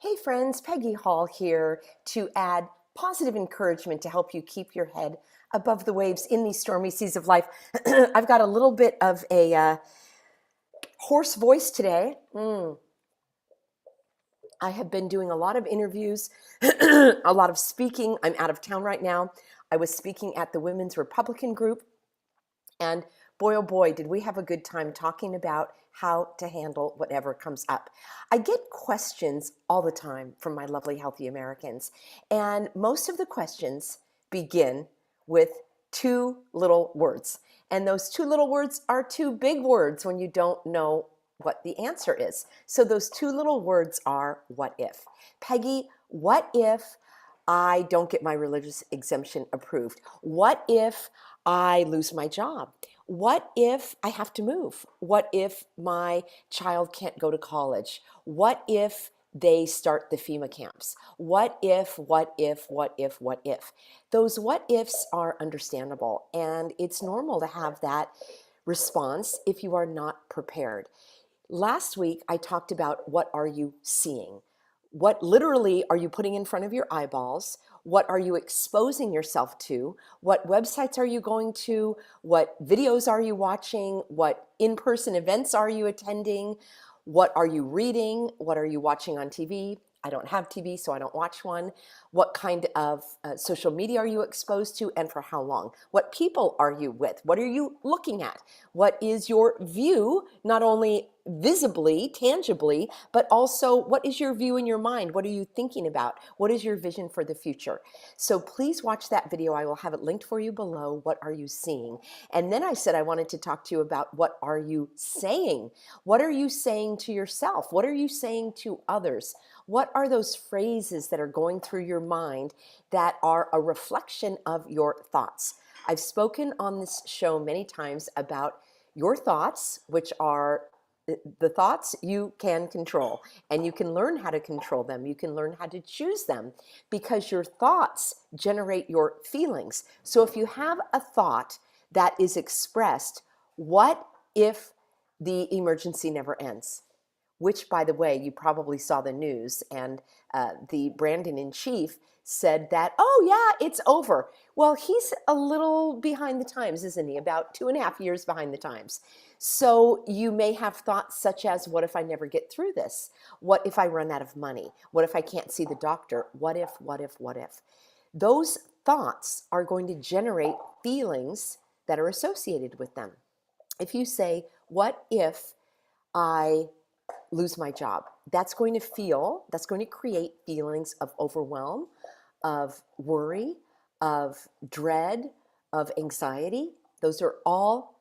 Hey friends, Peggy Hall here to add positive encouragement to help you keep your head above the waves in these stormy seas of life. I've got a little bit of a hoarse voice today. I have been doing a lot of interviews, a lot of speaking. I'm out of town right now. I was speaking at the Women's Republican group, and boy, oh boy, did we have a good time talking about how to handle whatever comes up. I get questions all the time from my lovely, healthy Americans. And most of the questions begin with two little words. And those two little words are two big words when you don't know what the answer is. So those two little words are, what if? Peggy, what if I don't get my religious exemption approved? What if I lose my job? What if I have to move? What if my child can't go to college? What if they start the FEMA camps? What if, what if, what if, what if? Those what ifs are understandable, and it's normal to have that response if you are not prepared. Last week, I talked about what are you seeing? What literally are you putting in front of your eyeballs? What are you exposing yourself to? What websites are you going to? What videos are you watching? What in-person events are you attending? What are you reading? What are you watching on TV? I don't have TV, so I don't watch one. What kind of social media are you exposed to, and for how long? What people are you with? What are you looking at? What is your view, not only visibly, tangibly, but also what is your view in your mind? What are you thinking about? What is your vision for the future? So please watch that video. I will have it linked for you below. What are you seeing? And then I said I wanted to talk to you about what are you saying? What are you saying to yourself? What are you saying to others? What are those phrases that are going through your mind that are a reflection of your thoughts? I've spoken on this show many times about your thoughts, which are the thoughts you can control, and you can learn how to control them. You can learn how to choose them because your thoughts generate your feelings. So if you have a thought that is expressed, what if the emergency never ends? Which, by the way, you probably saw the news, and the Brandon-in-chief said that, oh yeah, it's over. Well, he's a little behind the times, isn't he? About 2.5 years behind the times. So you may have thoughts such as, what if I never get through this? What if I run out of money? What if I can't see the doctor? What if, what if, what if? Those thoughts are going to generate feelings that are associated with them. If you say, what if I lose my job? That's going to create feelings of overwhelm, of worry, of dread, of anxiety. Those are all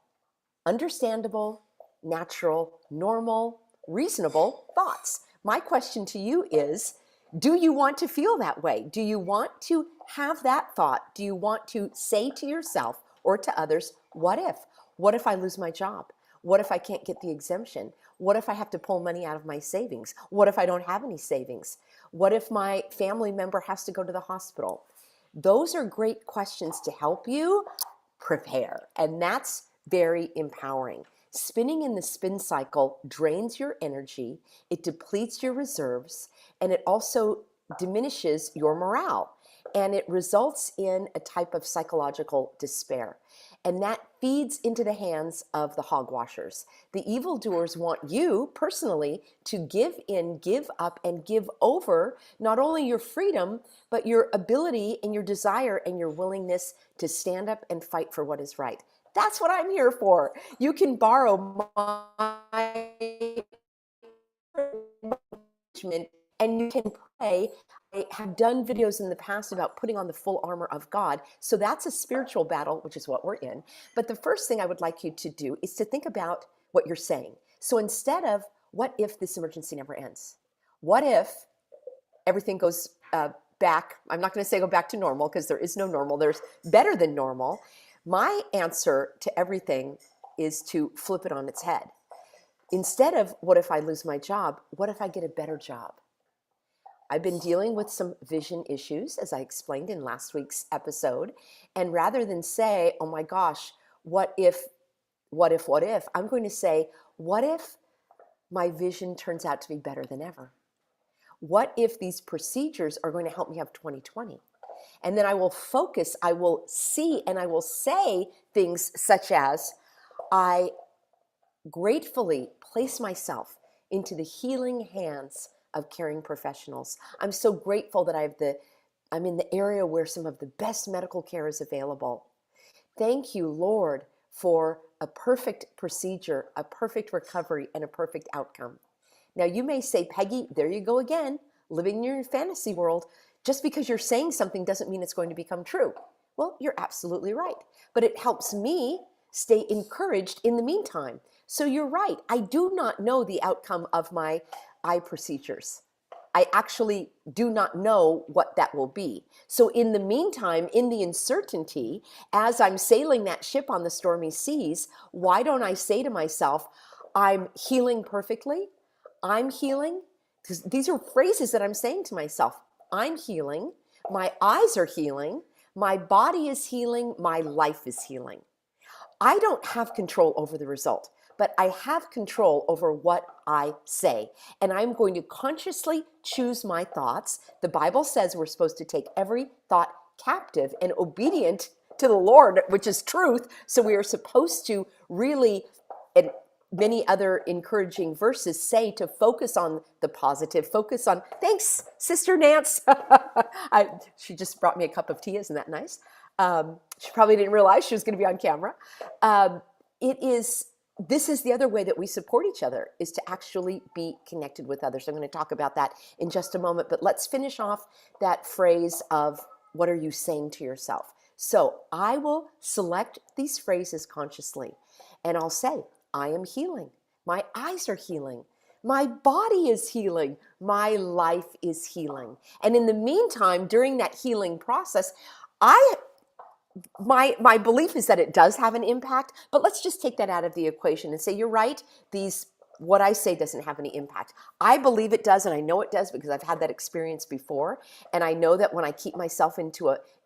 understandable, natural, normal, reasonable thoughts. My question to you is, do you want to feel that way? Do you want to have that thought? Do you want to say to yourself or to others, what if? What if I lose my job? What if I can't get the exemption? What if I have to pull money out of my savings? What if I don't have any savings? What if my family member has to go to the hospital? Those are great questions to help you prepare, and that's very empowering. Spinning in the spin cycle drains your energy, it depletes your reserves, and it also diminishes your morale, and it results in a type of psychological despair. And that feeds into the hands of the hogwashers. The evildoers want you personally to give in, give up, and give over not only your freedom, but your ability and your desire and your willingness to stand up and fight for what is right. That's what I'm here for. You can borrow my and you can pray. I have done videos in the past about putting on the full armor of God. So that's a spiritual battle, which is what we're in. But the first thing I would like you to do is to think about what you're saying. So instead of, what if this emergency never ends? What if everything goes back? I'm not going to say go back to normal, because there is no normal. There's better than normal. My answer to everything is to flip it on its head. Instead of, what if I lose my job? What if I get a better job? I've been dealing with some vision issues, as I explained in last week's episode. And rather than say, oh my gosh, what if, I'm going to say, what if my vision turns out to be better than ever? What if these procedures are going to help me have 2020? And then I will focus, I will see, and I will say things such as, I gratefully place myself into the healing hands of caring professionals. I'm so grateful that I'm in the area where some of the best medical care is available. Thank you, Lord, for a perfect procedure, a perfect recovery, and a perfect outcome. Now, you may say, Peggy, there you go again, living in your fantasy world. Just because you're saying something doesn't mean it's going to become true. Well, you're absolutely right. But it helps me stay encouraged in the meantime. So you're right. I do not know the outcome of my eye procedures. I actually do not know what that will be. So in the meantime, in the uncertainty, as I'm sailing that ship on the stormy seas, why don't I say to myself, I'm healing perfectly. I'm healing. Because these are phrases that I'm saying to myself. I'm healing. My eyes are healing. My body is healing. My life is healing. I don't have control over the result, but I have control over what I say. And I'm going to consciously choose my thoughts. The Bible says we're supposed to take every thought captive and obedient to the Lord, which is truth. So we are supposed to really, and many other encouraging verses say, to focus on the positive, focus on, thanks, Sister Nance. She just brought me a cup of tea. Isn't that nice? She probably didn't realize she was going to be on camera. This is the other way that we support each other, is to actually be connected with others. I'm going to talk about that in just a moment, but let's finish off that phrase of, what are you saying to yourself? So I will select these phrases consciously, and I'll say, I am healing. My eyes are healing. My body is healing. My life is healing. And in the meantime, during that healing process, my belief is that it does have an impact, but let's just take that out of the equation and say, you're right, what I say doesn't have any impact. I believe it does, and I know it does because I've had that experience before. And I know that when I keep myself in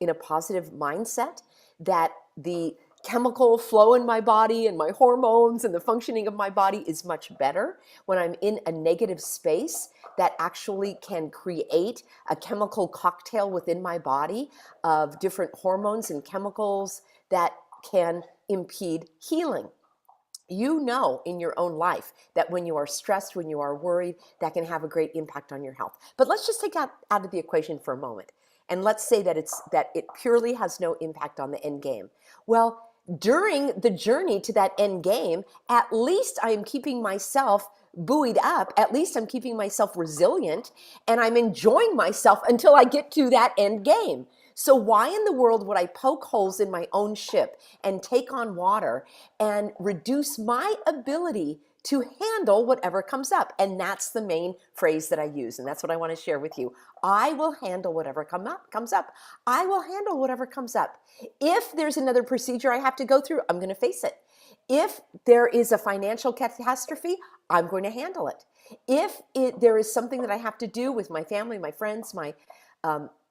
a positive mindset, that the chemical flow in my body and my hormones and the functioning of my body is much better. When I'm in a negative space, that actually can create a chemical cocktail within my body of different hormones and chemicals that can impede healing. You know in your own life that when you are stressed, when you are worried, that can have a great impact on your health. But let's just take that out of the equation for a moment. And let's say that it purely has no impact on the end game. Well, during the journey to that end game, at least I am keeping myself buoyed up. At least I'm keeping myself resilient, and I'm enjoying myself until I get to that end game. So why in the world would I poke holes in my own ship and take on water and reduce my ability to handle whatever comes up? And that's the main phrase that I use, and that's what I want to share with you. I will handle whatever comes up. I will handle whatever comes up. If there's another procedure I have to go through, I'm going to face it. If there is a financial catastrophe, I'm going to handle it. If there is something that I have to do with my family, my friends, my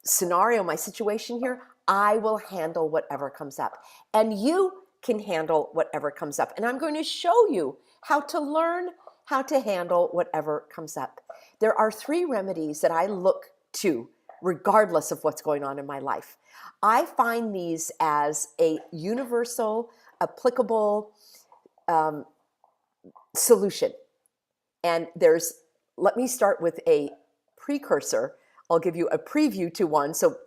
scenario, my situation here, I will handle whatever comes up. And you can handle whatever comes up. And I'm going to show you how to learn how to handle whatever comes up. There are 3 remedies that I look to regardless of what's going on in my life. I find these as a universal, applicable solution. And let me start with a precursor. I'll give you a preview to one. So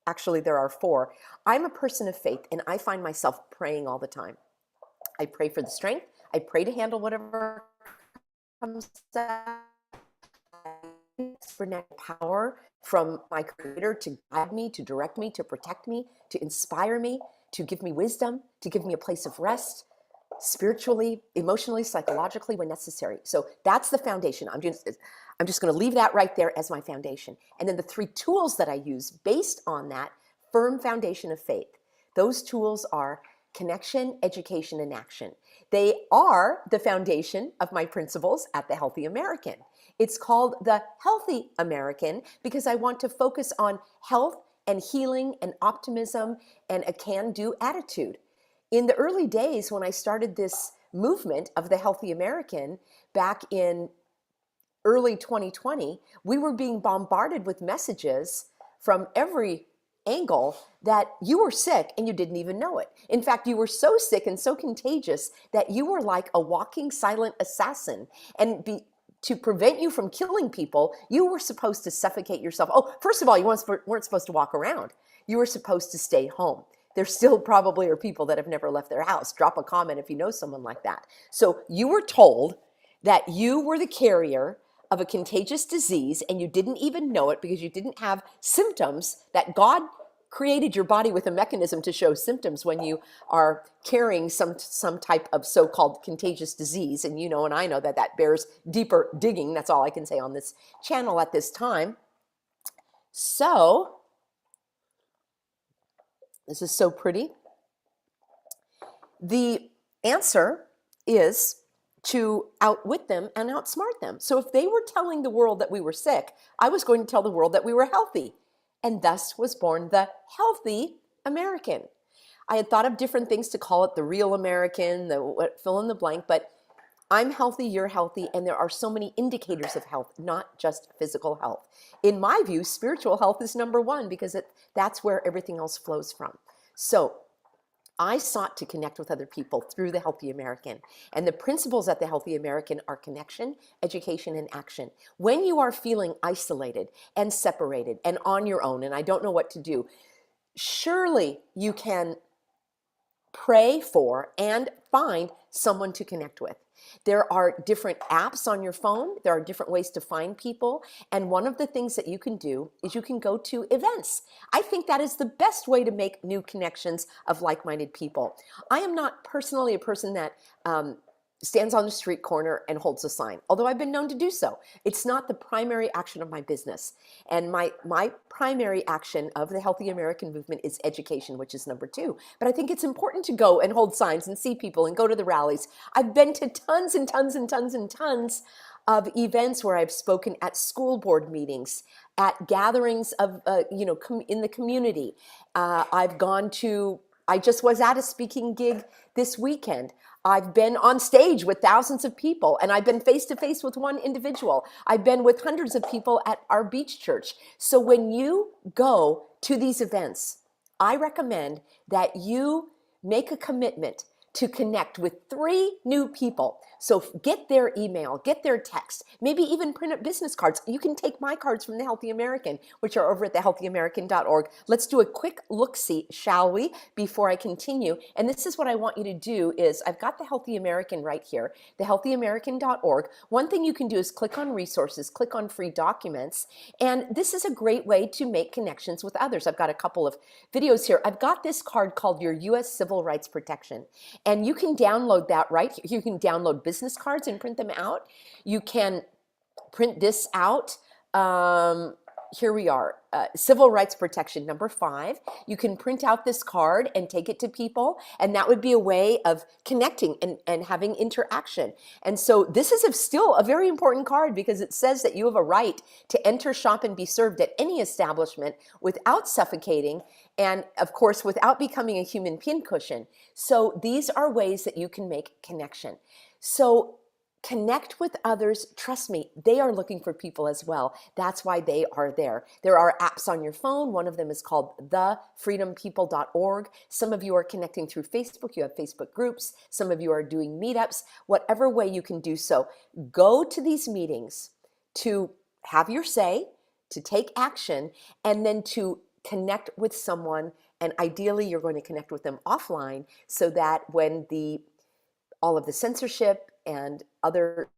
actually there are 4. I'm a person of faith, and I find myself praying all the time. I pray for the strength. I pray to handle whatever comes up. For power from my Creator to guide me, to direct me, to protect me, to inspire me, to give me wisdom, to give me a place of rest, spiritually, emotionally, psychologically, when necessary. So that's the foundation. I'm just going to leave that right there as my foundation. And then the 3 tools that I use based on that firm foundation of faith. Those tools are connection, education, and action. They are the foundation of my principles at the Healthy American. It's called the Healthy American because I want to focus on health and healing and optimism and a can-do attitude. In the early days when I started this movement of the Healthy American back in early 2020, we were being bombarded with messages from every angle that you were sick and you didn't even know it. In fact, you were so sick and so contagious that you were like a walking silent assassin. And to prevent you from killing people, you were supposed to suffocate yourself. Oh, first of all, you weren't supposed to walk around. You were supposed to stay home. There still probably are people that have never left their house. Drop a comment if you know someone like that. So you were told that you were the carrier of a contagious disease and you didn't even know it because you didn't have symptoms, that God created your body with a mechanism to show symptoms when you are carrying some type of so-called contagious disease. And you know, and I know that that bears deeper digging. That's all I can say on this channel at this time. So, this is so pretty. The answer is to outwit them and outsmart them. So if they were telling the world that we were sick, I was going to tell the world that we were healthy. And thus was born the healthy American. I had thought of different things to call it, the real American, the fill in the blank, but I'm healthy, you're healthy, and there are so many indicators of health, not just physical health. In my view, spiritual health is number one because that's where everything else flows from. So I sought to connect with other people through the Healthy American. And the principles at the Healthy American are connection, education, and action. When you are feeling isolated and separated and on your own, and I don't know what to do, surely you can pray for and find someone to connect with. There are different apps on your phone. There are different ways to find people. And one of the things that you can do is you can go to events. I think that is the best way to make new connections of like-minded people. I am not personally a person that stands on the street corner and holds a sign, although I've been known to do so. It's not the primary action of my business. And my primary action of the Healthy American movement is education, which is number two. But I think it's important to go and hold signs and see people and go to the rallies. I've been to tons and tons and tons and tons of events where I've spoken at school board meetings, at gatherings of, in the community. I just was at a speaking gig this weekend. I've been on stage with thousands of people, and I've been face to face with one individual. I've been with hundreds of people at our beach church. So when you go to these events, I recommend that you make a commitment to connect with 3 new people. So get their email, get their text, maybe even print up business cards. You can take my cards from the Healthy American, which are over at thehealthyamerican.org. Let's do a quick look-see, shall we, before I continue. And this is what I want you to do is, I've got the Healthy American right here, thehealthyamerican.org. One thing you can do is click on resources, click on free documents, and this is a great way to make connections with others. I've got a couple of videos here. I've got this card called your U.S. Civil Rights Protection. And you can download that right here. You can download business cards and print them out. You can print this out. Here we are, Civil Rights Protection, number 5. You can print out this card and take it to people, and that would be a way of connecting and having interaction. And so this is still a very important card because it says that you have a right to enter, shop, and be served at any establishment without suffocating and, of course, without becoming a human pincushion. So these are ways that you can make connection. So connect with others. Trust me, they are looking for people as well. That's why they are there. There are apps on your phone. One of them is called thefreedompeople.org. Some of you are connecting through Facebook. You have Facebook groups. Some of you are doing meetups. Whatever way you can do so, go to these meetings to have your say, to take action, and then to connect with someone. And ideally, you're going to connect with them offline so that when all of the censorship and other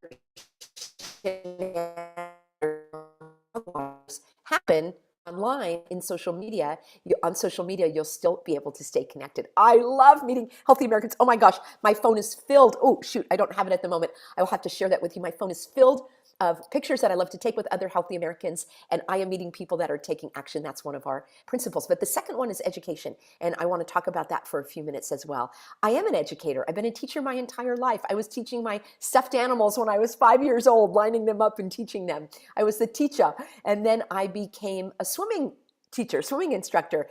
happen online in social media, you'll still be able to stay connected. I love meeting healthy Americans. Oh my gosh, my phone is filled. Oh shoot, I don't have it at the moment. I will have to share that with you. My phone is filled of pictures that I love to take with other healthy Americans, and I am meeting people that are taking action. That's one of our principles. But the second one is education, and I want to talk about that for a few minutes as well. I am an educator. I've been a teacher my entire life. I was teaching my stuffed animals when I was 5 years old, lining them up and teaching them. I was the teacher, and then I became a swimming teacher, swimming instructor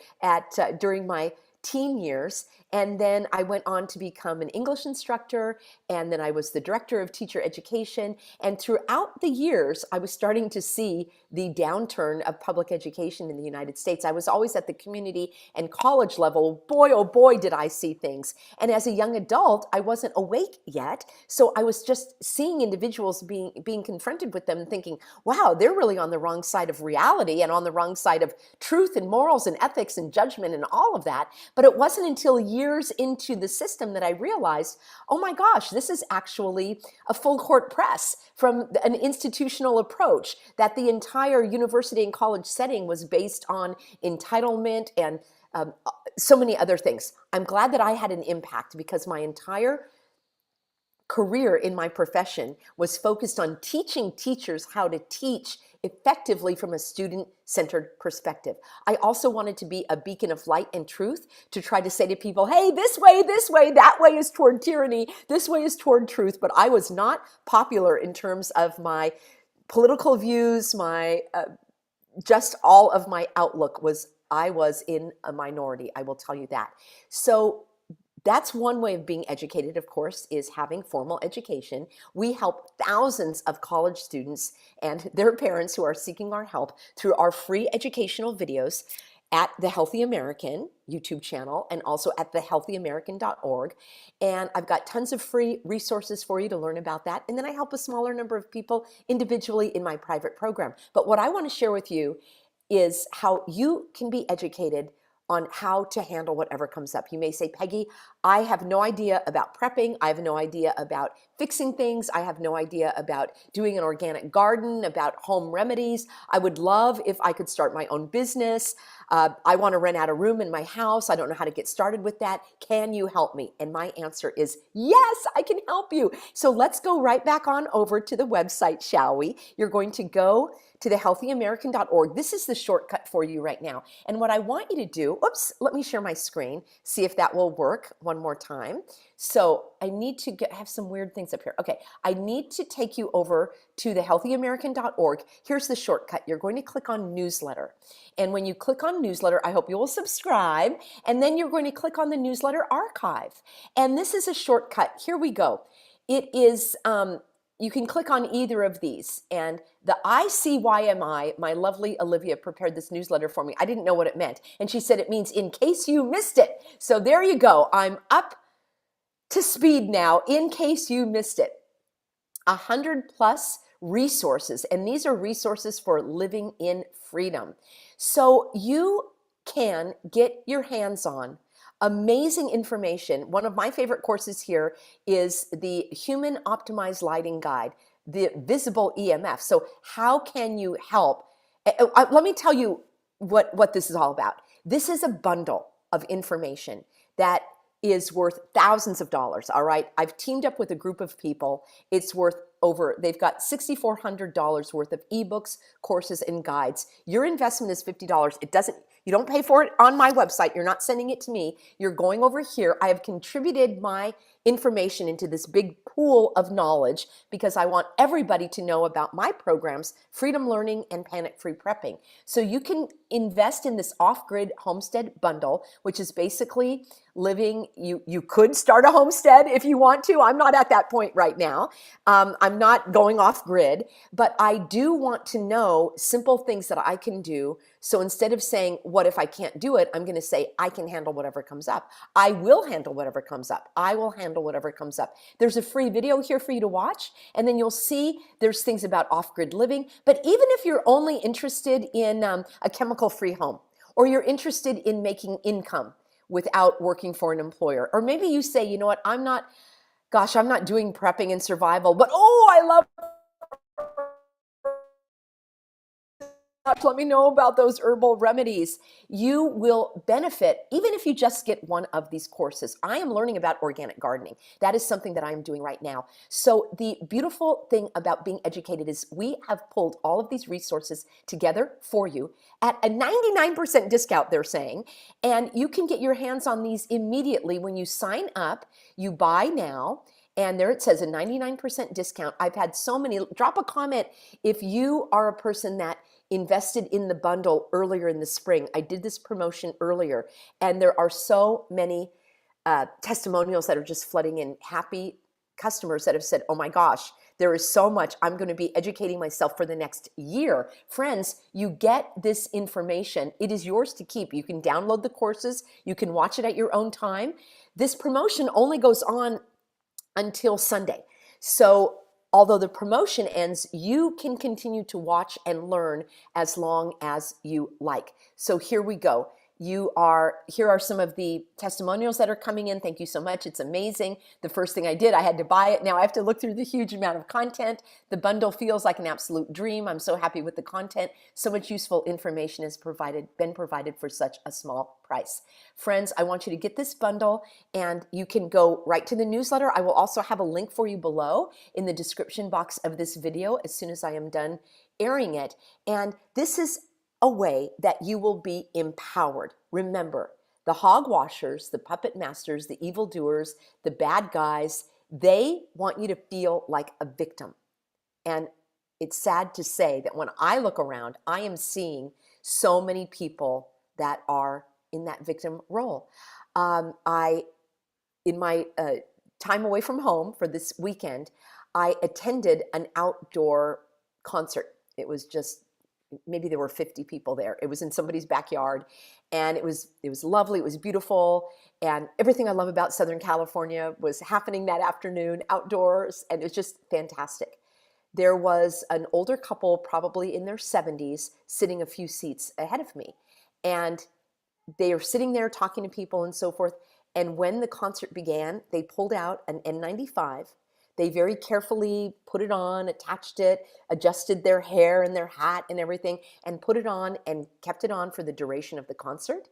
during my teen years. And then I went on to become an English instructor, and then I was the director of teacher education. And throughout the years, I was starting to see the downturn of public education in the United States. I was always at the community and college level. Boy, oh boy, did I see things. And as a young adult, I wasn't awake yet. So I was just seeing individuals being confronted with them and thinking, wow, they're really on the wrong side of reality and on the wrong side of truth and morals and ethics and judgment and all of that. But it wasn't until years into the system that I realized, oh my gosh, this is actually a full court press from an institutional approach, that the entire university and college setting was based on entitlement and so many other things. I'm glad that I had an impact, because my entire career in my profession was focused on teaching teachers how to teach effectively from a student-centered perspective. I also wanted to be a beacon of light and truth, to try to say to people, hey, this way, that way is toward tyranny, this way is toward truth. But I was not popular in terms of my political views, my just all of my outlook I was in a minority, I will tell you that. So that's one way of being educated, of course, is having formal education. We help thousands of college students and their parents who are seeking our help through our free educational videos at the Healthy American YouTube channel, and also at thehealthyamerican.org. And I've got tons of free resources for you to learn about that. And then I help a smaller number of people individually in my private program. But what I want to share with you is how you can be educated on how to handle whatever comes up. You may say, Peggy, I have no idea about prepping. I have no idea about fixing things. I have no idea about doing an organic garden, about home remedies. I would love if I could start my own business. I want to rent out a room in my house. I don't know how to get started with that. Can you help me? And my answer is, yes, I can help you. So let's go right back on over to the website, shall we? You're going to go to thehealthyamerican.org. This is the shortcut for you right now. And what I want you to do, oops, let me share my screen, see if that will work one more time. So I need to have some weird things up here. Okay, I need to take you over to thehealthyamerican.org. Here's the shortcut. You're going to click on newsletter. And when you click on newsletter, I hope you will subscribe. And then you're going to click on the newsletter archive. And this is a shortcut. Here we go. It is, you can click on either of these. And the ICYMI, my lovely Olivia prepared this newsletter for me. I didn't know what it meant. And she said it means in case you missed it. So there you go. I'm up to speed now, in case you missed it. 100+ resources. And these are resources for living in freedom. So you can get your hands on amazing information. One of my favorite courses here is the Human Optimized Lighting Guide, the Visible EMF. So how can you help? Let me tell you what this is all about. This is a bundle of information that is worth thousands of dollars, all right? I've teamed up with a group of people. It's worth they've got $6,400 worth of ebooks, courses, and guides. Your investment is $50. You don't pay for it on my website. You're not sending it to me. You're going over here. I have contributed my information into this big pool of knowledge because I want everybody to know about my programs, Freedom Learning and Panic-Free Prepping. So you can invest in this off-grid homestead bundle, which is basically living, you could start a homestead if you want to. I'm not at that point right now. I'm not going off grid, but I do want to know simple things that I can do. So instead of saying, what if I can't do it? I'm going to say, I can handle whatever comes up. I will handle whatever comes up. I will handle whatever comes up. There's a free video here for you to watch, and then you'll see there's things about off-grid living. But even if you're only interested in a chemical-free home, or you're interested in making income without working for an employer, or maybe you say, you know what, I'm not doing prepping and survival, but oh, I love, let me know about those herbal remedies. You will benefit even if you just get one of these courses. I am learning about organic gardening. That is something that I'm doing right now. So the beautiful thing about being educated is we have pulled all of these resources together for you at a 99% discount, they're saying, and you can get your hands on these immediately when you sign up. You buy now, and there it says a 99% discount. I've had so many. Drop a comment if you are a person that invested in the bundle earlier in the spring. I did this promotion earlier, and there are so many testimonials that are just flooding in. Happy customers that have said, oh my gosh, there is so much. I'm going to be educating myself for the next year. Friends, you get this information. It is yours to keep. You can download the courses. You can watch it at your own time. This promotion only goes on until Sunday. So although the promotion ends, you can continue to watch and learn as long as you like. So here we go. Here are some of the testimonials that are coming in. Thank you so much. It's amazing. The first thing I did, I had to buy it. Now I have to look through the huge amount of content. The bundle feels like an absolute dream. I'm so happy with the content. So much useful information has been provided for such a small price. Friends, I want you to get this bundle, and you can go right to the newsletter. I will also have a link for you below in the description box of this video as soon as I am done airing it. And this is a way that you will be empowered. Remember, the hogwashers, the puppet masters, the evildoers, the bad guys, they want you to feel like a victim. And it's sad to say that when I look around, I am seeing so many people that are in that victim role. In my time away from home for this weekend, I attended an outdoor concert. It was just, maybe there were 50 people there. It was in somebody's backyard, and it was lovely. It was beautiful, and everything I love about Southern California was happening that afternoon outdoors, and it was just fantastic. There was an older couple, probably in their 70s, sitting a few seats ahead of me, and they are sitting there talking to people and so forth. And when the concert began, they pulled out an N95. They very carefully put it on, attached it, adjusted their hair and their hat and everything, and put it on and kept it on for the duration of the concert.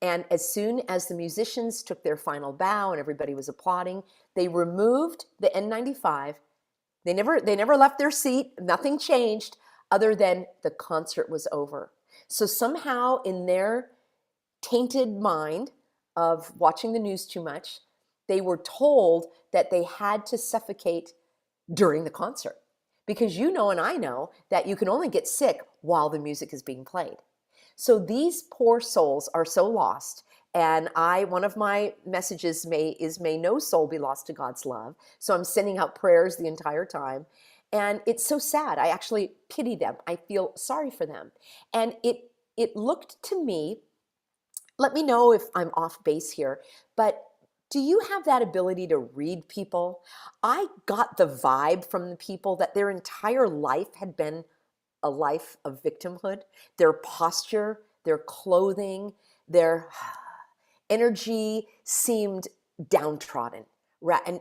And as soon as the musicians took their final bow and everybody was applauding, they removed the N95. They never left their seat. Nothing changed other than the concert was over. So somehow in their tainted mind of watching the news too much, they were told that they had to suffocate during the concert. Because you know and I know that you can only get sick while the music is being played. So these poor souls are so lost. And one of my messages may no soul be lost to God's love. So I'm sending out prayers the entire time. And it's so sad. I actually pity them. I feel sorry for them. And it looked to me, let me know if I'm off base here, but do you have that ability to read people? I got the vibe from the people that their entire life had been a life of victimhood. Their posture, their clothing, their energy seemed downtrodden.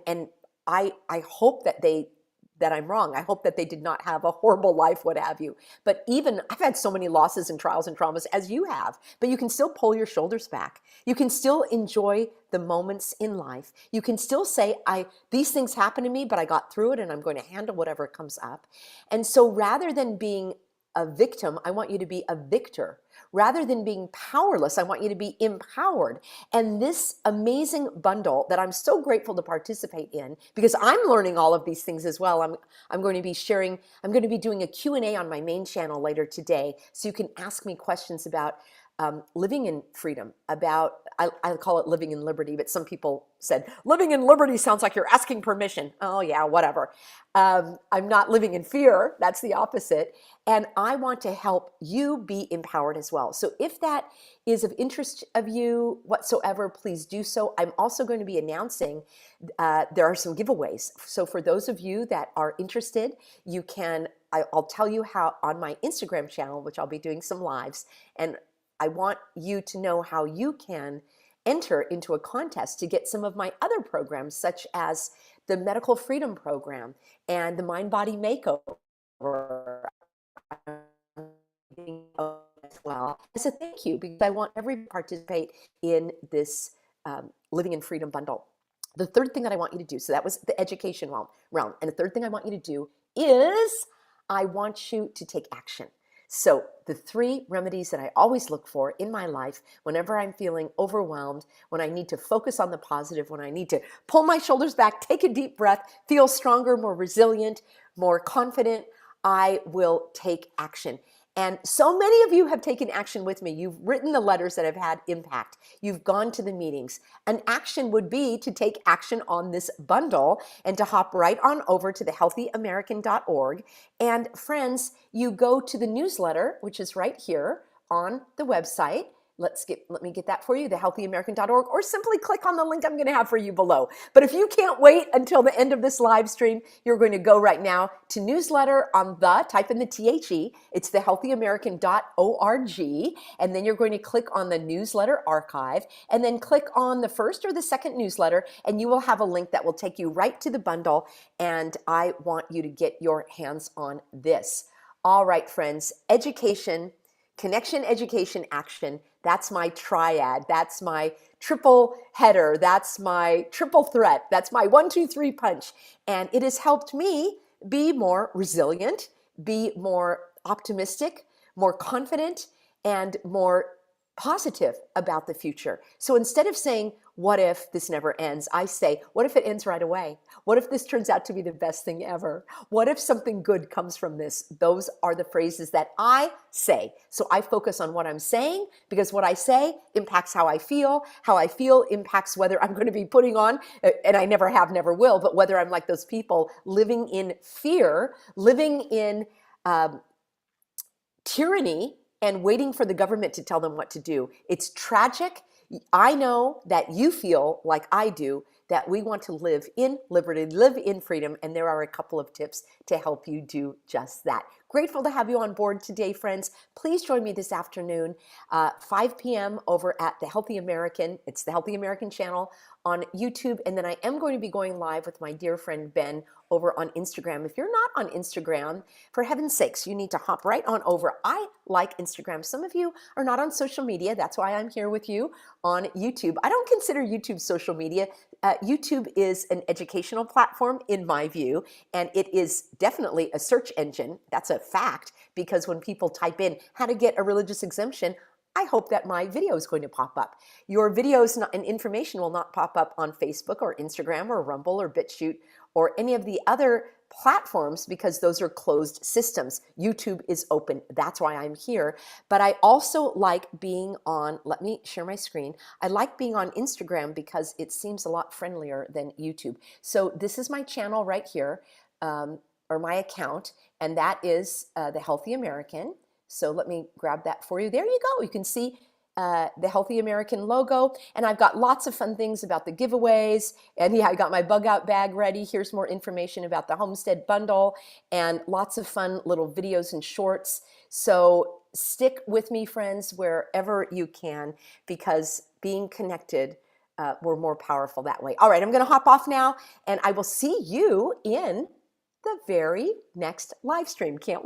And I hope that I'm wrong. I hope that they did not have a horrible life, what have you. But even, I've had so many losses and trials and traumas as you have, but you can still pull your shoulders back. You can still enjoy the moments in life. You can still say, these things happened to me, but I got through it and I'm going to handle whatever comes up. And so rather than being a victim, I want you to be a victor. Rather than being powerless, I want you to be empowered. And this amazing bundle that I'm so grateful to participate in, because I'm learning all of these things as well. I'm going to be sharing, I'm going to be doing a Q&A on my main channel later today, so you can ask me questions about living in freedom, about, I call it living in liberty, but some people said, living in liberty sounds like you're asking permission. Oh yeah, whatever. I'm not living in fear. That's the opposite. And I want to help you be empowered as well. So if that is of interest of you whatsoever, please do so. I'm also going to be announcing there are some giveaways. So for those of you that are interested, you can, I'll tell you how on my Instagram channel, which I'll be doing some lives, and I want you to know how you can enter into a contest to get some of my other programs, such as the Medical Freedom Program and the Mind Body Makeover as well, as a thank you, because I want everybody to participate in this Living in Freedom bundle. The third thing that I want you to do, so that was the education realm, and the third thing I want you to do is I want you to take action. So the 3 remedies that I always look for in my life whenever I'm feeling overwhelmed, when I need to focus on the positive, when I need to pull my shoulders back, take a deep breath, feel stronger, more resilient, more confident, I will take action. And so many of you have taken action with me. You've written the letters that have had impact. You've gone to the meetings. An action would be to take action on this bundle and to hop right on over to thehealthyamerican.org. And friends, you go to the newsletter, which is right here on the website. Let me get that for you, thehealthyamerican.org, or simply click on the link I'm going to have for you below. But if you can't wait until the end of this live stream, you're going to go right now to newsletter on type in the THE, it's thehealthyamerican.org, and then you're going to click on the newsletter archive, and then click on the first or the second newsletter, and you will have a link that will take you right to the bundle, and I want you to get your hands on this. All right, friends, education, connection, education, action. That's my triad. That's my triple header. That's my triple threat. That's my 1, 2, 3 punch. And it has helped me be more resilient, be more optimistic, more confident, and more positive about the future. So instead of saying, what if this never ends? I say, what if it ends right away? What if this turns out to be the best thing ever? What if something good comes from this? Those are the phrases that I say. So I focus on what I'm saying, because what I say impacts how I feel. How I feel impacts whether I'm going to be putting on, and I never have, never will, but whether I'm like those people living in fear, living in tyranny, and waiting for the government to tell them what to do. It's tragic. I know that you feel like I do, that we want to live in liberty, live in freedom, and there are a couple of tips to help you do just that. Grateful to have you on board today, friends. Please join me this afternoon, 5 p.m. over at The Healthy American. It's The Healthy American channel on YouTube, and then I am going to be going live with my dear friend Ben over on Instagram. If you're not on Instagram, for heaven's sakes, you need to hop right on over. I like Instagram. Some of you are not on social media. That's why I'm here with you on YouTube. I don't consider YouTube social media. YouTube is an educational platform in my view, and it is definitely a search engine. That's a fact, because when people type in how to get a religious exemption, I hope that my video is going to pop up. Your videos and information will not pop up on Facebook or Instagram or Rumble or BitChute or any of the other platforms, because those are closed systems. YouTube is open. That's why I'm here. But I also like being on, let me share my screen. I like being on Instagram because it seems a lot friendlier than YouTube. So this is my channel right here, or my account, and that is The Healthy American. So let me grab that for you. There you go. You can see the Healthy American logo, and I've got lots of fun things about the giveaways, and yeah, I got my bug out bag ready. Here's more information about the Homestead Bundle, and lots of fun little videos and shorts. So stick with me, friends, wherever you can, because being connected, we're more powerful that way. All right, I'm going to hop off now, and I will see you in the very next live stream. Can't wait.